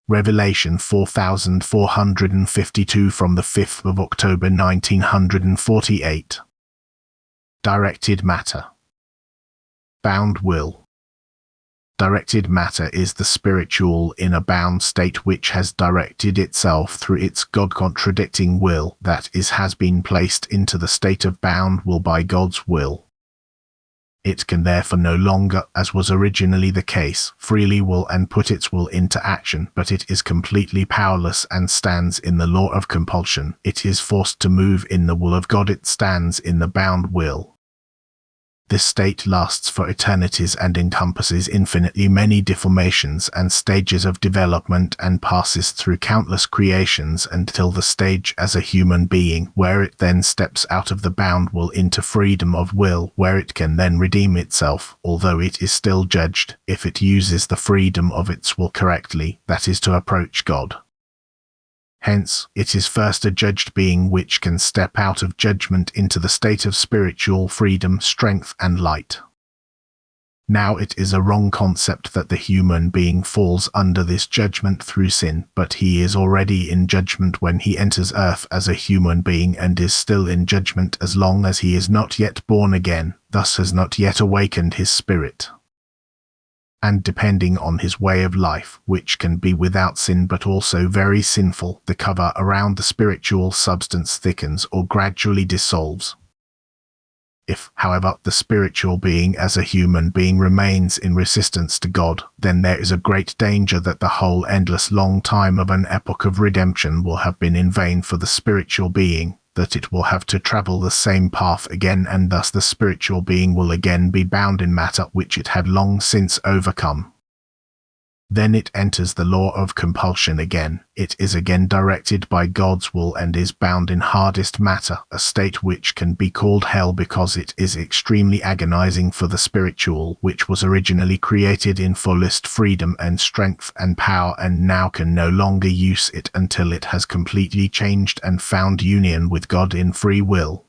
Revelation 4452 from the 5th of October 1948. Directed matter. Bound will. Directed matter is the spiritual in a bound state which has directed itself through its God-contradicting will, that is, has been placed into the state of bound will by God's will. It can therefore no longer, as was originally the case, freely will and put its will into action, but it is completely powerless and stands in the law of compulsion. It is forced to move in the will of God. It stands in the bound will. This state lasts for eternities and encompasses infinitely many deformations and stages of development and passes through countless creations until the stage as a human being, where it then steps out of the bound will into freedom of will, where it can then redeem itself, although it is still judged, if it uses the freedom of its will correctly, that is to approach God. Hence, it is first a judged being which can step out of judgment into the state of spiritual freedom, strength, and light. Now it is a wrong concept that the human being falls under this judgment through sin, but he is already in judgment when he enters earth as a human being and is still in judgment as long as he is not yet born again, thus has not yet awakened his spirit. And depending on his way of life, which can be without sin but also very sinful, the cover around the spiritual substance thickens or gradually dissolves. If, however, the spiritual being as a human being remains in resistance to God, then there is a great danger that the whole endless long time of an epoch of redemption will have been in vain for the spiritual being, that it will have to travel the same path again, and thus the spiritual being will again be bound in matter which it had long since overcome. Then it enters the law of compulsion again. It is again directed by God's will and is bound in hardest matter, a state which can be called hell because it is extremely agonizing for the spiritual, which was originally created in fullest freedom and strength and power and now can no longer use it until it has completely changed and found union with God in free will.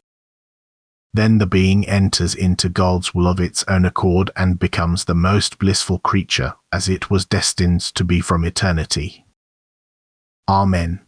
Then the being enters into God's will of its own accord and becomes the most blissful creature, as it was destined to be from eternity. Amen.